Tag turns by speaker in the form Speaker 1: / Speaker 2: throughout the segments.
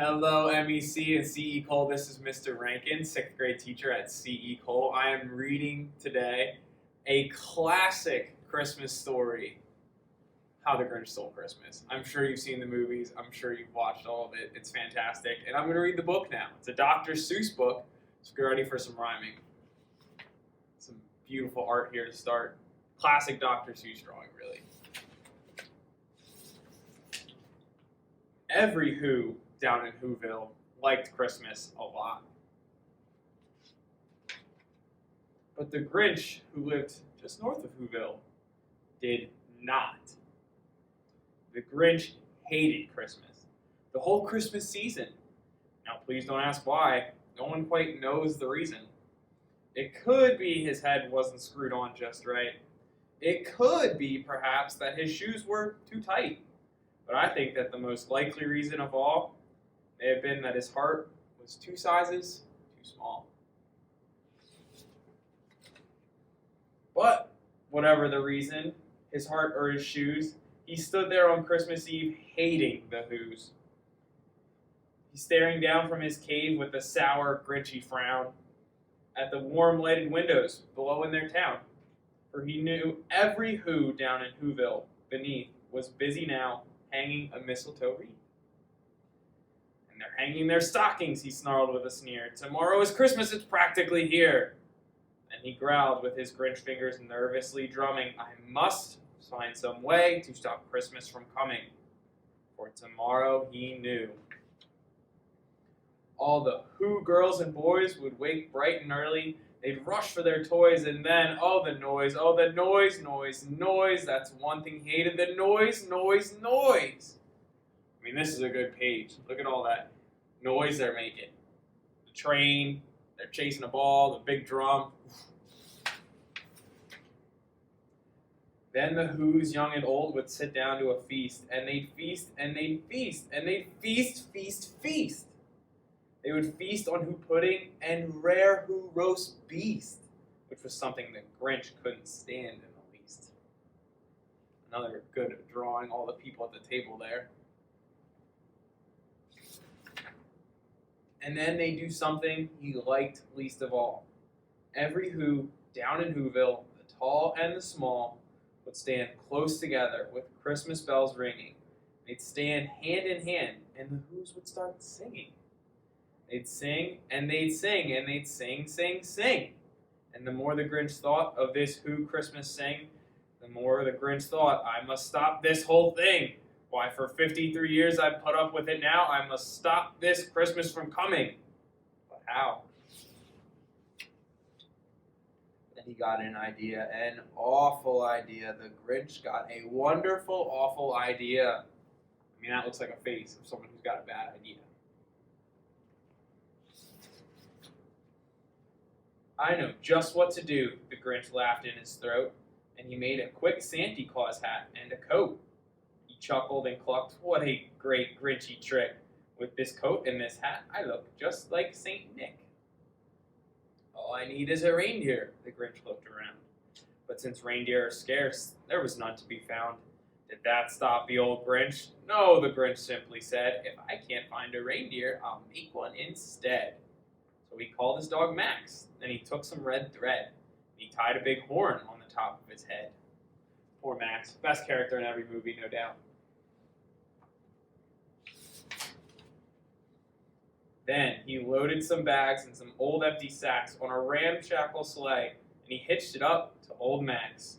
Speaker 1: Hello, MEC and CE Cole. This is Mr. Rankin, 6th grade teacher at CE Cole. I am reading today a classic Christmas story, How the Grinch Stole Christmas. I'm sure you've seen the movies. I'm sure you've watched all of it. It's fantastic. And I'm going to read the book now. It's a Dr. Seuss book, so get ready for some rhyming. Some beautiful art here to start. Classic Dr. Seuss drawing, really. Every Who down in Whoville liked Christmas a lot. But the Grinch, who lived just north of Whoville, did not. The Grinch hated Christmas, the whole Christmas season. Now, please don't ask why. No one quite knows the reason. It could be his head wasn't screwed on just right. It could be, perhaps, that his shoes were too tight. But I think that the most likely reason of all may have been that his heart was 2 sizes too small. But whatever the reason, his heart or his shoes, he stood there on Christmas Eve hating the Who's. He's staring down from his cave with a sour, grinchy frown at the warm lighted windows below in their town. For he knew every Who down in Whoville beneath was busy now hanging a mistletoe wreath. And they're hanging their stockings, he snarled with a sneer. Tomorrow is Christmas, it's practically here. And he growled with his Grinch fingers nervously drumming, I must find some way to stop Christmas from coming. For tomorrow, he knew. All the Who girls and boys would wake bright and early. They'd rush for their toys, and then, oh, the noise, noise. That's one thing he hated, the noise. I mean, this is a good page. Look at all that noise they're making. The train, they're chasing a ball, the big drum. Then the Who's, young and old, would sit down to a feast, and they'd feast, and they'd feast, and they'd feast. They would feast on Who pudding and rare Who roast beast, which was something that Grinch couldn't stand in the least. Another good drawing, all the people at the table there. And then they do something he liked least of all. Every Who down in Whoville, the tall and the small, would stand close together with Christmas bells ringing. They'd stand hand in hand, and the Who's would start singing. They'd sing, and they'd sing, and they'd sing. And the more the Grinch thought of this Who Christmas sing, the more the Grinch thought, I must stop this whole thing. Why, for 53 years I've put up with it now. I must stop this Christmas from coming. But how? Then he got an idea, an awful idea. The Grinch got a wonderful, awful idea. I mean, that looks like a face of someone who's got a bad idea. I know just what to do, the Grinch laughed in his throat, and he made a quick Santa Claus hat and a coat. He chuckled and clucked, what a great Grinchy trick. With this coat and this hat, I look just like Saint Nick. All I need is a reindeer, the Grinch looked around. But since reindeer are scarce, there was none to be found. Did that stop the old Grinch? No, the Grinch simply said, if I can't find a reindeer, I'll make one instead. So he called his dog Max. Then he took some red thread. He tied a big horn on the top of his head. Poor Max. Best character in every movie, no doubt. Then he loaded some bags and some old empty sacks on a ramshackle sleigh, and he hitched it up to old Max.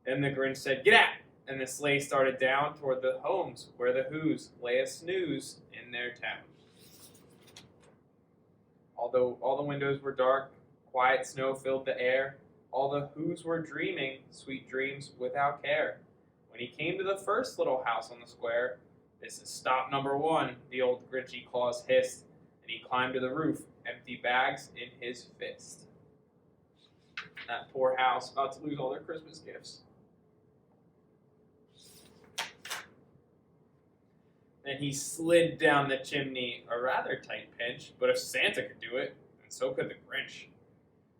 Speaker 1: Then the Grinch said, get out! And the sleigh started down toward the homes where the Who's lay a snooze in their town. Although all the windows were dark, quiet snow filled the air, all the Who's were dreaming sweet dreams without care. When he came to the first little house on the square, this is stop number 1, the old Grinchy Claus hissed, and he climbed to the roof, empty bags in his fist. That poor house, about to lose all their Christmas gifts. Then he slid down the chimney, a rather tight pinch, but if Santa could do it, then so could the Grinch.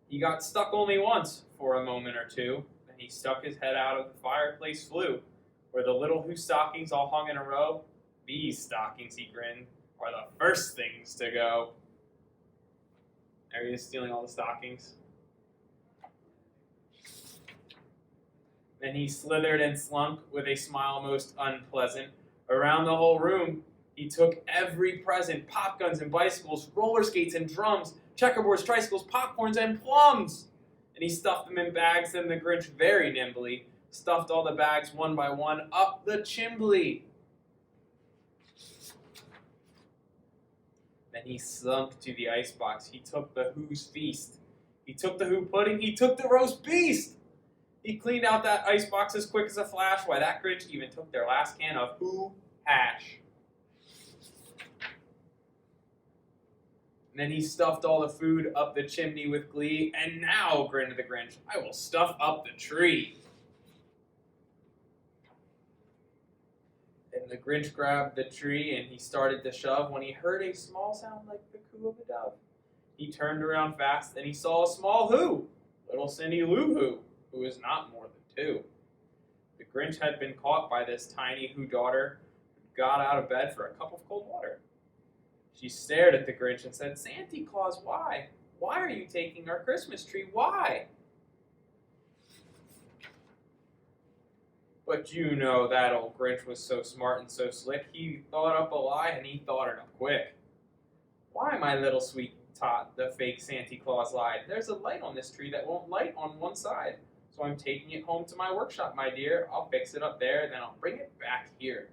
Speaker 1: He got stuck only once for a moment or two, then he stuck his head out of the fireplace flue, where the little Who stockings all hung in a row. These stockings, he grinned, are the first things to go. Are you stealing all the stockings? Then he slithered and slunk with a smile most unpleasant. Around the whole room, he took every present, pop guns and bicycles, roller skates and drums, checkerboards, tricycles, popcorns, and plums. And he stuffed them in bags, and the Grinch very nimbly stuffed all the bags one by one up the chimbley. Then he slunk to the icebox. He took the Who's feast. He took the Who pudding. He took the roast beast. He cleaned out that icebox as quick as a flash. Why, that Grinch even took their last can of Who hash. And then he stuffed all the food up the chimney with glee. And now, grinned the Grinch, I will stuff up the tree. And the Grinch grabbed the tree and he started to shove when he heard a small sound like the coo of a dove. He turned around fast and he saw a small Who, little Cindy Lou who is not more than 2. The Grinch had been caught by this tiny Who daughter who got out of bed for a cup of cold water. She stared at the Grinch and said, Santa Claus, why? Why are you taking our Christmas tree? Why? But you know that old Grinch was so smart and so slick, he thought up a lie and he thought it up quick. Why, my little sweet tot, the fake Santa Claus lied. There's a light on this tree that won't light on one side. So I'm taking it home to my workshop, my dear. I'll fix it up there, then I'll bring it back here.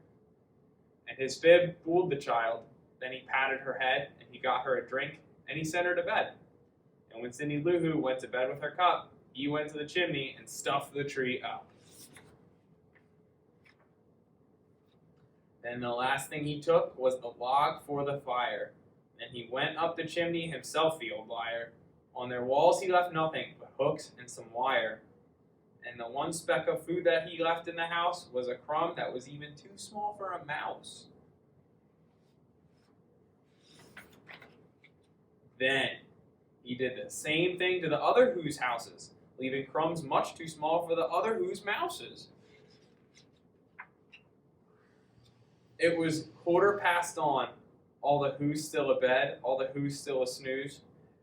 Speaker 1: And his fib fooled the child. Then he patted her head, and he got her a drink, and he sent her to bed. And when Cindy Lou Who went to bed with her cup, he went to the chimney and stuffed the tree up. Then the last thing he took was the log for the fire. Then he went up the chimney himself, the old liar. On their walls he left nothing but hooks and some wire. And the one speck of food that he left in the house was a crumb that was even too small for a mouse. Then he did the same thing to the other Who's houses, leaving crumbs much too small for the other Who's mouses. It was 1:15, all the Who's still abed, all the Who's still a snooze,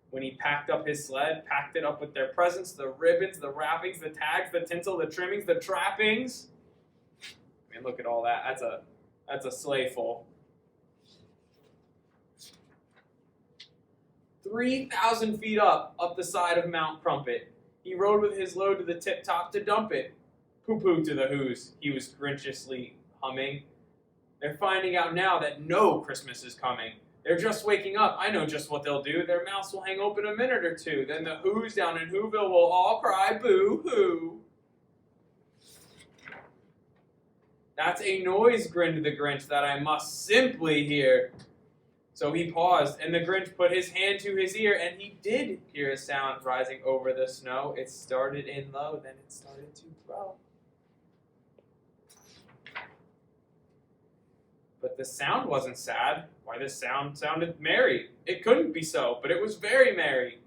Speaker 1: when he packed up his sled, packed it up with their presents, the ribbons, the wrappings, the tags, the tinsel, the trimmings, the trappings. I mean, look at all that. That's a sleigh full. 3,000 feet up the side of Mount Crumpet. He rode with his load to the tip-top to dump it. Pooh-pooh to the Who's, he was grinchiously humming. They're finding out now that no Christmas is coming. They're just waking up. I know just what they'll do. Their mouths will hang open a minute or two. Then the Who's down in Whoville will all cry boo-hoo. That's a noise, grinned the Grinch, that I must simply hear. So he paused, and the Grinch put his hand to his ear, and he did hear a sound rising over the snow. It started in low, then it started to grow. But the sound wasn't sad. Why, the sound sounded merry. It couldn't be so, but it was very merry.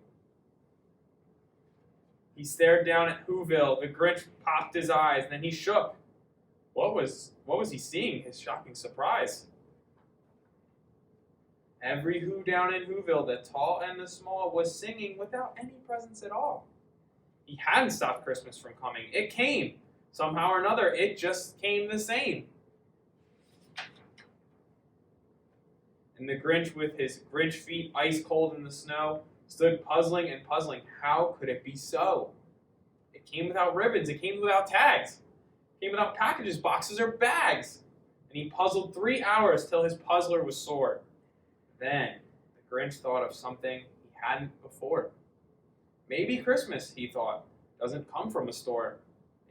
Speaker 1: He stared down at Whoville. The Grinch popped his eyes, then he shook. What was he seeing? His shocking surprise. Every Who down in Whoville, the tall and the small, was singing without any presents at all. He hadn't stopped Christmas from coming. It came. Somehow or another, it just came the same. And the Grinch, with his Grinch feet ice cold in the snow, stood puzzling and puzzling. How could it be so? It came without ribbons. It came without tags. It came without packages, boxes, or bags. And he puzzled 3 hours till his puzzler was sore. Then the Grinch thought of something he hadn't before. Maybe Christmas, he thought, doesn't come from a store.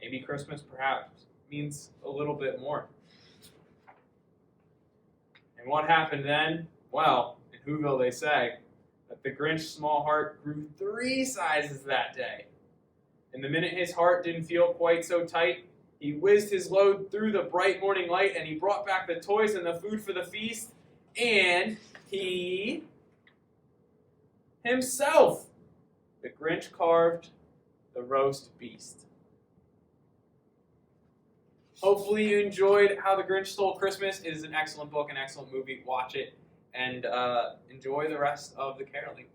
Speaker 1: Maybe Christmas perhaps means a little bit more. And what happened then? Well, in Whoville they say that the Grinch's small heart grew 3 sizes that day. And the minute his heart didn't feel quite so tight, he whizzed his load through the bright morning light, and he brought back the toys and the food for the feast, and he himself, the Grinch, carved the roast beast. Hopefully you enjoyed How the Grinch Stole Christmas. It is an excellent book, an excellent movie. Watch it. and enjoy the rest of the caroling.